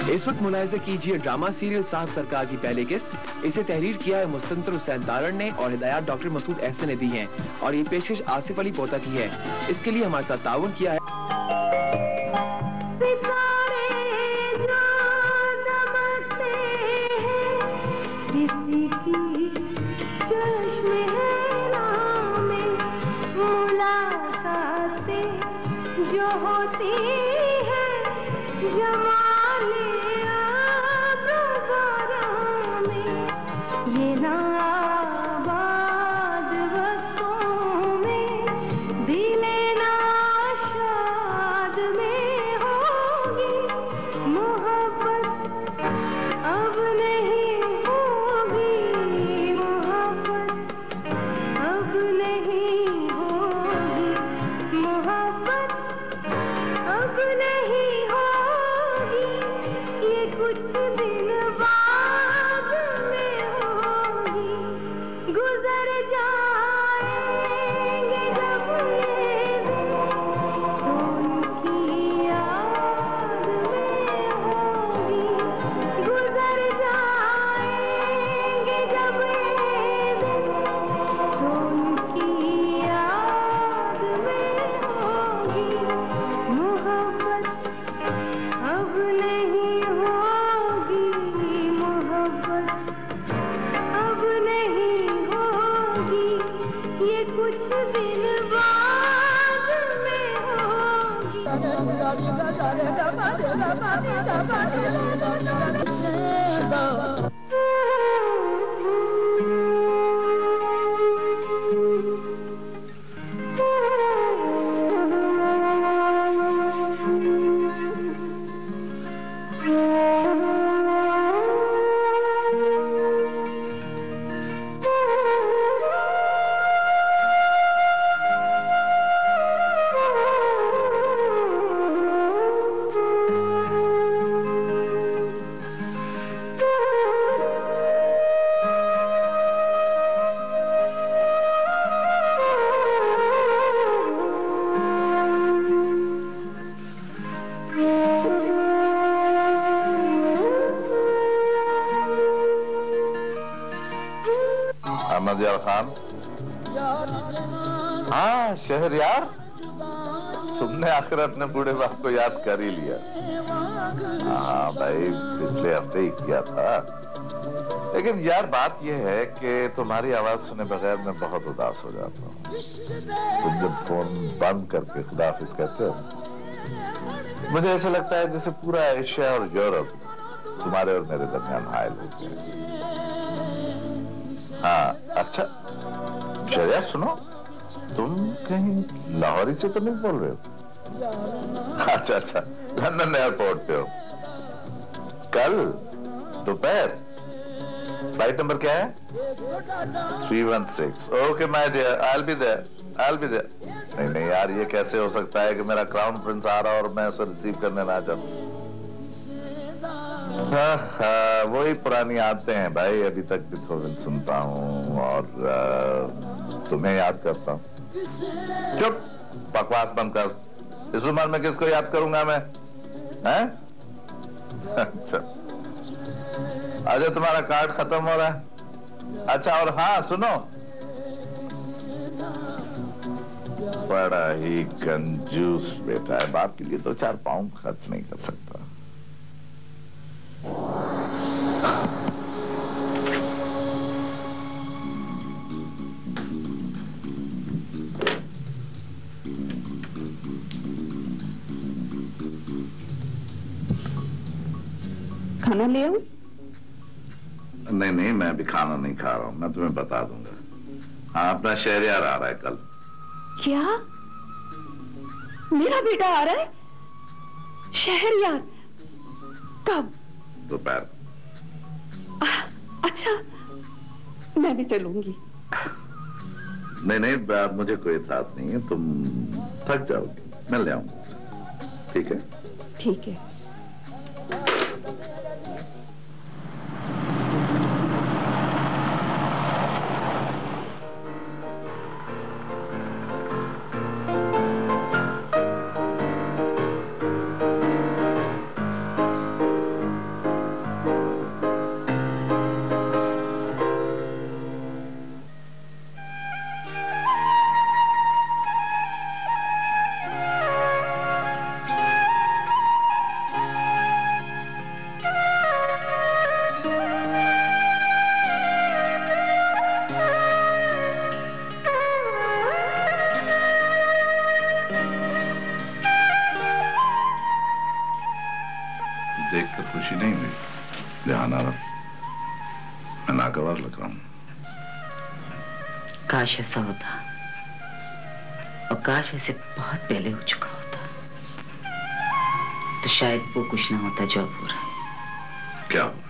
इस वक्त मुलाहिजा कीजिए ड्रामा सीरियल साहब सरकार की पहली किस्त। इसे तहरीर किया है मुस्तंसर हुसैन तारण ने और हिदायत डॉक्टर मसूद अहसन ने दी हैं और ये पेशकश आसिफ अली पोता की है। इसके लिए हमारे साथ ताउन किया है जो होती है जमाले दोबारा में ये नाबाद वक्तों में दिले नाशाद में होगी मोहब्बत अब नहीं होगी मोहब्बत अब नहीं होगी मोहब्बत अब नहीं होगी ये कुछ दिन बाद में होगी गुजर जाएंगे जब ये दिन तो उनकी याद में होगी गुजर जाएंगे जब ये दिन तो उनकी याद में होगी मोहब्बत अब नहीं होगी मोहब्बत अब नहीं होगी ये कुछ दिन बाद में होगी अहमद यार खान। हाँ शहरयार, तुमने आखिर अपने बूढ़े बाप को याद कर ही लिया। हाँ भाई, पिछले हफ्ते ही किया था। लेकिन यार बात यह है कि तुम्हारी आवाज सुने बगैर मैं बहुत उदास हो जाता हूँ। तुम जब फोन बंद करके खुदाफिज कहते हो, मुझे ऐसा लगता है जैसे पूरा एशिया और यूरोप तुम्हारे और मेरे दरमियान हायल हो गया। हाँ अच्छा शहरयार सुनो, तुम कहीं लाहौरी से तो नहीं बोल रहे हो? अच्छा अच्छा, लंदन एयरपोर्ट पे हो। कल दोपहर फ्लाइट नंबर क्या है? 316। Okay my dear, I will be there. नहीं नहीं यार, ये कैसे हो सकता है कि मेरा क्राउन प्रिंस आ रहा और मैं उसे रिसीव करने ना जाऊं? हाँ, वही पुरानी आदतें हैं भाई। अभी तक बेथोवन सुनता हूँ और तुम्हें याद करता हूँ। चुप, बकवास बंद कर। इस उम्र में किसको याद करूंगा मैं? हैं? अच्छा अच्छा, तुम्हारा कार्ड खत्म हो रहा है। अच्छा, और हाँ सुनो, बड़ा ही कंजूस बेटा है, बाप के लिए 2-4 पाउंड खर्च नहीं कर सकता। खाना ले आऊं? नहीं नहीं, मैं अभी खाना नहीं खा रहा हूं, मैं तुम्हें बता दूंगा। हाँ, अपना शहरयार आ रहा है कल। क्या? मेरा बेटा आ रहा है? शहरयार? कब? दोपहर। अच्छा, मैं भी चलूंगी। नहीं नहीं, मुझे कोई एतराज नहीं है, तुम थक जाओगी, मैं ले आऊंगा। ठीक है? ठीक है। देखकर खुशी नहीं हुई जहां आराम, मैं नागवार लग रहा हूं। काश ऐसा होता, और काश ऐसे बहुत पहले हो चुका होता, तो शायद वो कुछ ना होता जो अब हो रहा है। क्या हो रहा है?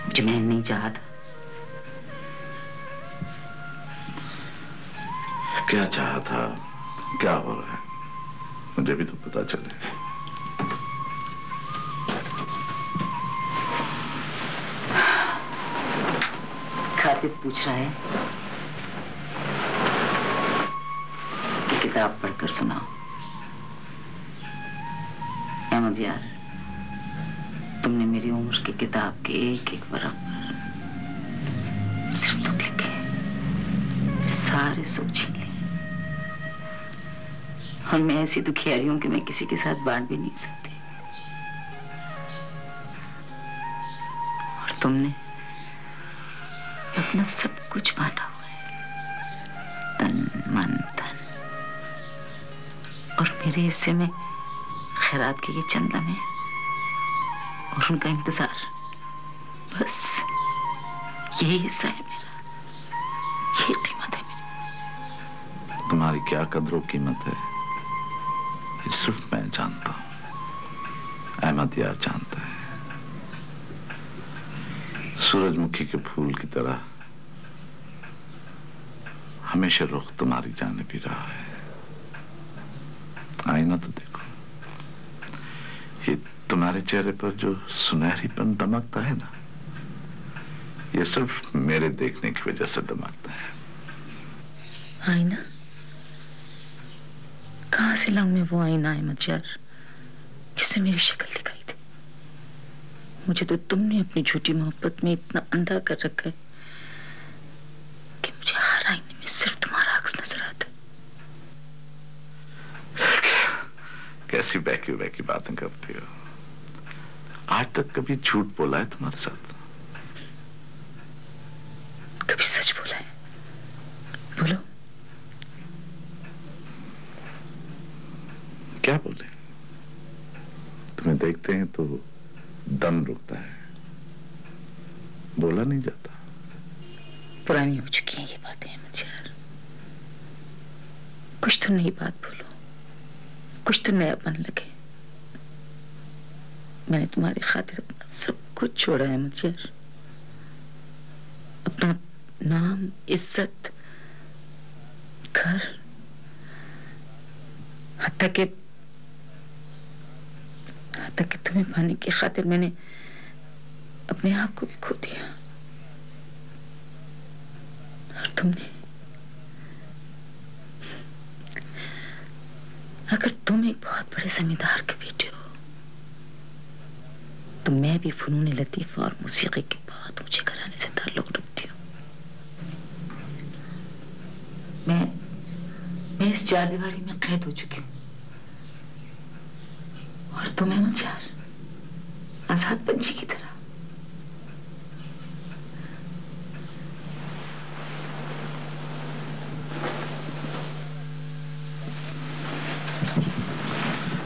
जो मैंने नहीं चाहा था। क्या चाहा था, क्या हो रहा है, मुझे भी तो पता चले। खातिब पूछ रहा है कि किताब पढ़कर सुनाओ। अहमद यार, तुमने मेरी उम्र की किताब के एक एक वर्क पर सिर्फ तुम लिखे, सारे सुख छीन लिए, और मैं ऐसी दुखियारी हूं कि मैं किसी के साथ बांट भी नहीं सकती। और तुमने अपना सब कुछ बांटा हुआ है, तन मन धन, और मेरे हिस्से में खैरात के ये चंद लम्हे और उनका इंतजार, बस यही हिस्सा है मेरा, यही कीमत है मेरी। तुम्हारी क्या कदर कीमत है ये सिर्फ मैं जानता हूं, अहमद यार जानता है। सूरजमुखी के फूल की तरह हमेशा रुख तुम्हारी जानिब ही रहा है। आईना तो देखो, ये तुम्हारे चेहरे पर जो सुनहरीपन दमकता है ना, ये सिर्फ मेरे देखने की वजह से दमकता है। आईना? कहां से लाऊं मैं वो आईना अहमद यार, जिससे मेरी शक्ल दिखाई दे? मुझे तो तुमने अपनी झूठी मोहब्बत में इतना अंधा कर रखा है कि मुझे हर आईने में सिर्फ तुम्हारा अक्स नजर आता है। कैसी बहकी बहकी बातें करती हो? आज तक कभी झूठ बोला है तुम्हारे साथ? कभी सच बोला है? बोलो। क्या बोले? तुम्हें देखते हैं तो दम रुकता है, बोला नहीं जाता। पुरानी हो चुकी हैं ये बातें अहमद यार, कुछ तो नई बात बोलो, कुछ तो नयापन लगे। मैंने तुम्हारी खातिर अपना सब कुछ छोड़ा है अहमद यार, अपना नाम, इज्जत, घर, हत्ता के तुम्हें पाने की खातिर मैंने अपने आप को भी खो दिया। और तुमने, अगर तुम एक बहुत बड़े जमींदार के बेटे हो तो मैं भी फनून लतीफ और मौसीकी के बहुत ऊंचे घराने से ताल्लुक रखती हूँ। मैं इस चार दीवारी में कैद हो चुकी हूँ, और तुम अहमद यार आजाद पंछी की तरह।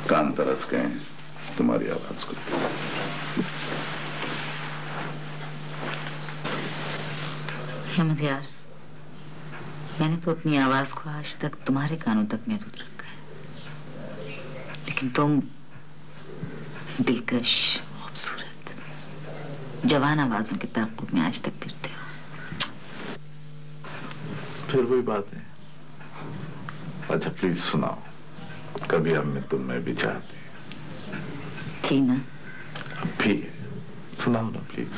कान तरस गए तुम्हारी आवाज को। अहमद यार, मैंने तो अपनी आवाज को आज तक तुम्हारे कानों तक महदूद रखा है, लेकिन तुम दिलकश, खूबसूरत, जवान आवाजों के ताक़ुब में आज तक फिरते हो। फिर वही बात है। अच्छा प्लीज सुनाओ, कभी हम में तुम में भी चाहती थी ना? अब भी है, सुनाओ ना प्लीज।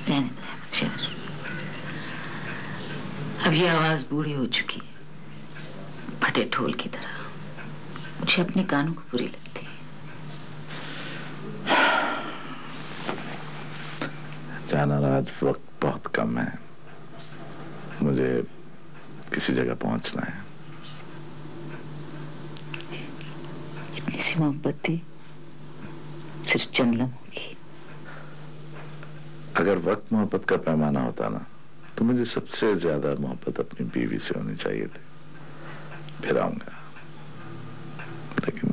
रहने दो अहमद यार, अब ये आवाज बूढ़ी हो चुकी है, फटे ढोल की तरह, मुझे अपने कानों को बुरी लगती है। जाना आज वक्त बहुत कम है, मुझे किसी जगह पहुंचना है। इतनी सी मोहब्बत थी, सिर्फ चंद लम्हों की। अगर वक्त मोहब्बत का पैमाना होता ना, तो मुझे सबसे ज्यादा मोहब्बत अपनी बीवी से होनी चाहिए थी। फिर आऊंगा, लेकिन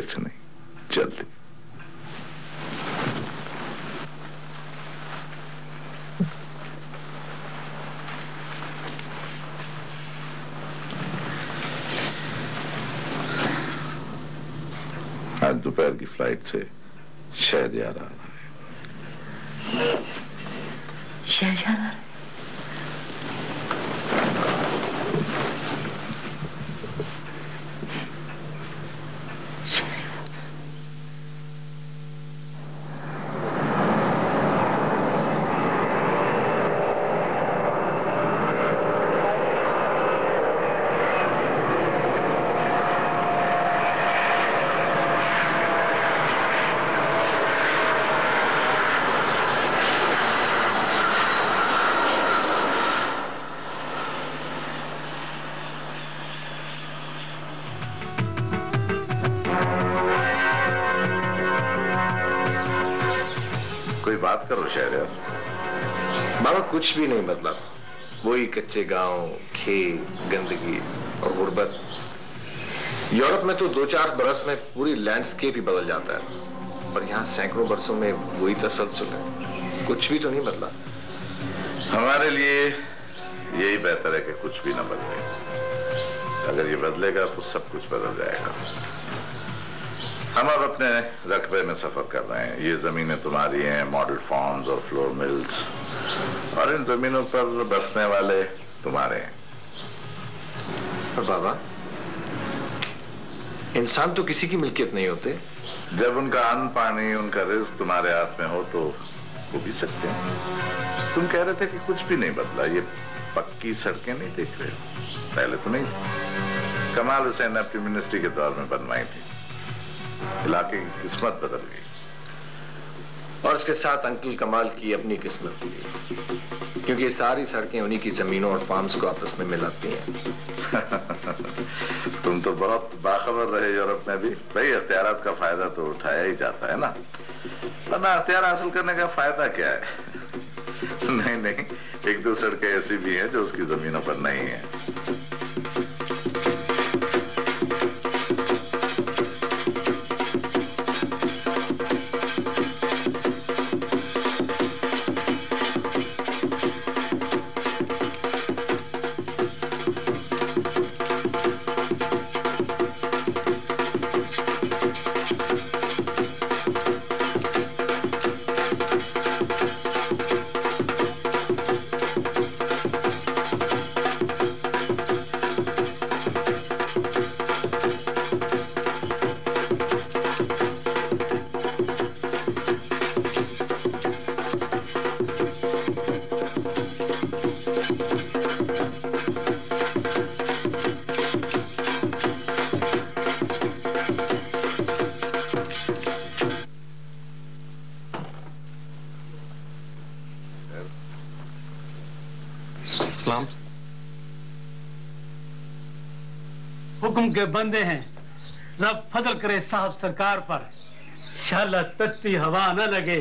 से नहीं, जल्दी। आज दोपहर की फ्लाइट से शहरयार आ रहा है। शहरयार? कोई बात करो शहरयार। बाबा कुछ भी नहीं बदला, वही कच्चे गांव, खेत, गंदगी और गुर्बत। यूरोप में तो 2-4 बरस में पूरी लैंडस्केप ही बदल जाता है, पर यहाँ सैकड़ों बरसों में वही तसलसल है, कुछ भी तो नहीं बदला। हमारे लिए यही बेहतर है कि कुछ भी ना बदले। अगर ये बदलेगा तो सब कुछ बदल जाएगा। हम अब अपने रकबे में सफर कर रहे हैं। ये जमीनें तुम्हारी हैं, मॉडल फार्म्स और फ्लोर मिल्स, और इन जमीनों पर बसने वाले तुम्हारे हैं। पर बाबा, इंसान तो किसी की मिल्कियत नहीं होते। जब उनका अन्न पानी, उनका रिस्क तुम्हारे हाथ में हो तो वो भी सकते हैं। तुम कह रहे थे कि कुछ भी नहीं बदला। ये पक्की सड़कें नहीं देख रहे हो? पहले तो नहीं थी। कमाल हुसैन ने अपनी मिनिस्ट्री के दौर में बनवाई थी। इलाके की किस्मत बदल गई। और इसके साथ अंकल कमाल की अपनी किस्मत भी, क्योंकि ये सारी सड़कें उन्हीं की जमीनों और फार्म्स को आपस में मिलाती हैं। तुम तो बहुत बाखबर रहे यूरोप में भी। भाई, इख्तियारात का फायदा तो उठाया ही जाता है ना, वरना इख्तियार हासिल करने का फायदा क्या है? नहीं नहीं, 1-2 सड़कें ऐसी भी हैं जो उसकी जमीनों पर नहीं है। हुक्म के बंदे हैं, रब फजल करे साहब सरकार पर। इंशाअल्लाह तत्ती हवा न लगे